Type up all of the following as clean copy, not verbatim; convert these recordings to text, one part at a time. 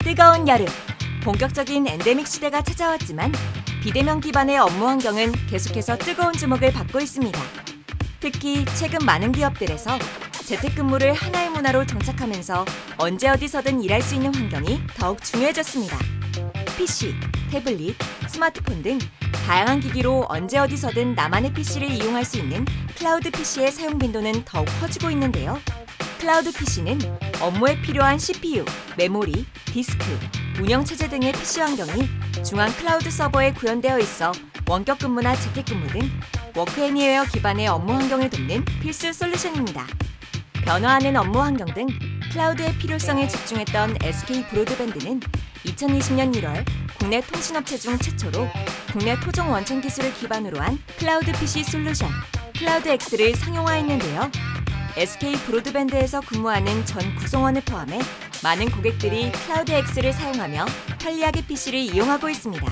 뜨거운 여름, 본격적인 엔데믹 시대가 찾아왔지만 비대면 기반의 업무 환경은 계속해서 뜨거운 주목을 받고 있습니다. 특히 최근 많은 기업들에서 재택근무를 하나의 문화로 정착하면서 언제 어디서든 일할 수 있는 환경이 더욱 중요해졌습니다. PC, 태블릿, 스마트폰 등 다양한 기기로 언제 어디서든 나만의 PC를 이용할 수 있는 클라우드 PC의 사용 빈도는 더욱 커지고 있는데요. 클라우드 PC는 업무에 필요한 CPU, 메모리, 디스크, 운영체제 등의 PC 환경이 중앙 클라우드 서버에 구현되어 있어 원격 근무나 재택근무 등 워크애니웨어 기반의 업무 환경을 돕는 필수 솔루션입니다. 변화하는 업무 환경 등 클라우드의 필요성에 집중했던 SK 브로드밴드는 2020년 1월 국내 통신업체 중 최초로 국내 토종 원천 기술을 기반으로 한 클라우드 PC 솔루션 클라우드X를 상용화했는데요. SK 브로드밴드에서 근무하는 전 구성원을 포함해 많은 고객들이 클라우드X를 사용하며 편리하게 PC를 이용하고 있습니다.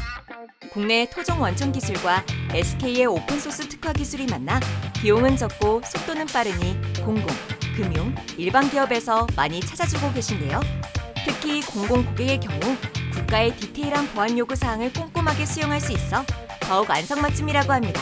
국내 토종 원천 기술과 SK의 오픈소스 특화 기술이 만나 비용은 적고 속도는 빠르니 공공, 금융, 일반 기업에서 많이 찾아주고 계신데요. 특히 공공 고객의 경우 국가의 디테일한 보안 요구 사항을 꼼꼼하게 수용할 수 있어 더욱 안성맞춤이라고 합니다.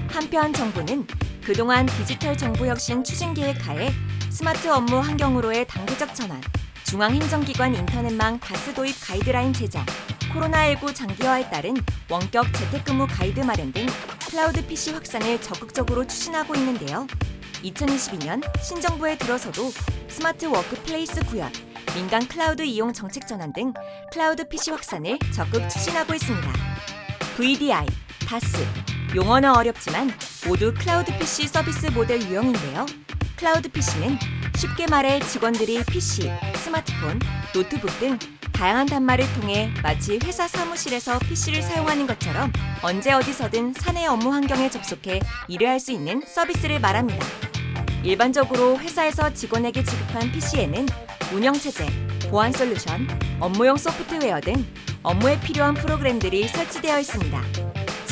한편 정부는 그동안 디지털 정보혁신 추진계획 하에 스마트 업무 환경으로의 단계적 전환, 중앙행정기관 인터넷망 다스 도입 가이드라인 제정, 코로나19 장기화에 따른 원격 재택근무 가이드 마련 등 클라우드 PC 확산을 적극적으로 추진하고 있는데요. 2022년 신정부에 들어서도 스마트 워크플레이스 구현, 민간 클라우드 이용 정책 전환 등 클라우드 PC 확산을 적극 추진하고 있습니다. VDI, 다스, 용어는 어렵지만 모두 클라우드 PC 서비스 모델 유형인데요. 클라우드 PC는 쉽게 말해 직원들이 PC, 스마트폰, 노트북 등 다양한 단말을 통해 마치 회사 사무실에서 PC를 사용하는 것처럼 언제 어디서든 사내 업무 환경에 접속해 일을 할 수 있는 서비스를 말합니다. 일반적으로 회사에서 직원에게 지급한 PC에는 운영체제, 보안 솔루션, 업무용 소프트웨어 등 업무에 필요한 프로그램들이 설치되어 있습니다.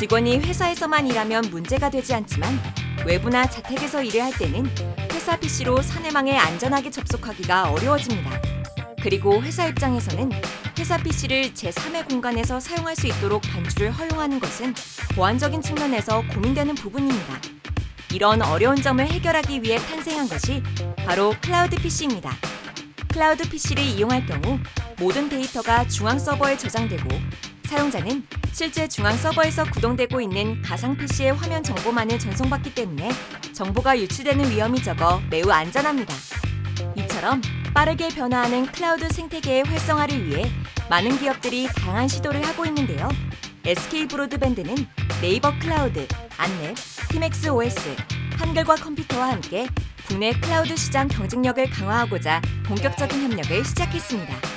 직원이 회사에서만 일하면 문제가 되지 않지만 외부나 자택에서 일을 할 때는 회사 PC로 사내망에 안전하게 접속하기가 어려워집니다. 그리고 회사 입장에서는 회사 PC를 제3의 공간에서 사용할 수 있도록 반출을 허용하는 것은 보안적인 측면에서 고민되는 부분입니다. 이런 어려운 점을 해결하기 위해 탄생한 것이 바로 클라우드 PC입니다. 클라우드 PC를 이용할 경우 모든 데이터가 중앙 서버에 저장되고 사용자는 실제 중앙 서버에서 구동되고 있는 가상 PC의 화면 정보만을 전송받기 때문에 정보가 유출되는 위험이 적어 매우 안전합니다. 이처럼 빠르게 변화하는 클라우드 생태계의 활성화를 위해 많은 기업들이 다양한 시도를 하고 있는데요. SK 브로드밴드는 네이버 클라우드, 안랩, 팀엑스 OS, 한글과 컴퓨터와 함께 국내 클라우드 시장 경쟁력을 강화하고자 본격적인 협력을 시작했습니다.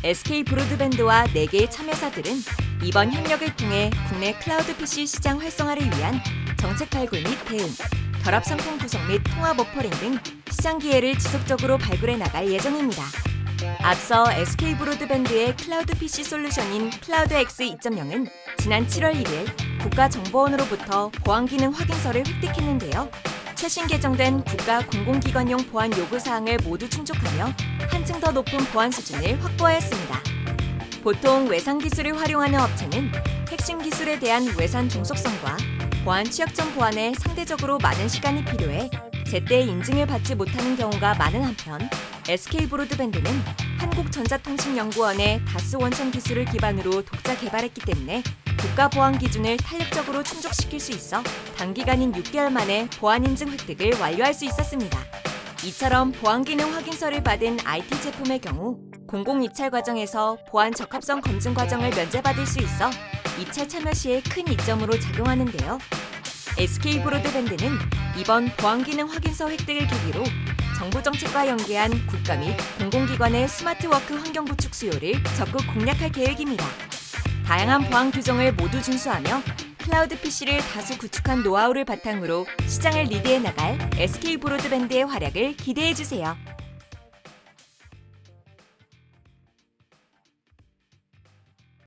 SK 브로드밴드와 4개의 참여사들은 이번 협력을 통해 국내 클라우드 PC 시장 활성화를 위한 정책 발굴 및 대응, 결합 상품 구성 및 통합 오퍼링 등 시장 기회를 지속적으로 발굴해 나갈 예정입니다. 앞서 SK 브로드밴드의 클라우드 PC 솔루션인 클라우드X 2.0은 지난 7월 1일 국가정보원으로부터 보안 기능 확인서를 획득했는데요. 최신 개정된 국가 공공기관용 보안 요구사항을 모두 충족하며 한층 더 높은 보안 수준을 확보하였습니다. 보통 외상 기술을 활용하는 업체는 핵심 기술에 대한 외산 종속성과 보안 취약점 보완에 상대적으로 많은 시간이 필요해 제때 인증을 받지 못하는 경우가 많은 한편 SK 브로드밴드는 한국전자통신연구원의 다스 원천 기술을 기반으로 독자 개발했기 때문에 국가 보안 기준을 탄력적으로 충족시킬 수 있어 단기간인 6개월 만에 보안 인증 획득을 완료할 수 있었습니다. 이처럼 보안 기능 확인서를 받은 IT 제품의 경우 공공 입찰 과정에서 보안 적합성 검증 과정을 면제받을 수 있어 입찰 참여 시에 큰 이점으로 작용하는데요. SK 브로드밴드는 이번 보안 기능 확인서 획득을 계기로 정부 정책과 연계한 국가 및 공공기관의 스마트워크 환경 구축 수요를 적극 공략할 계획입니다. 다양한 보안 규정을 모두 준수하며 클라우드 PC를 다수 구축한 노하우를 바탕으로 시장을 리드해 나갈 SK 브로드밴드의 활약을 기대해 주세요.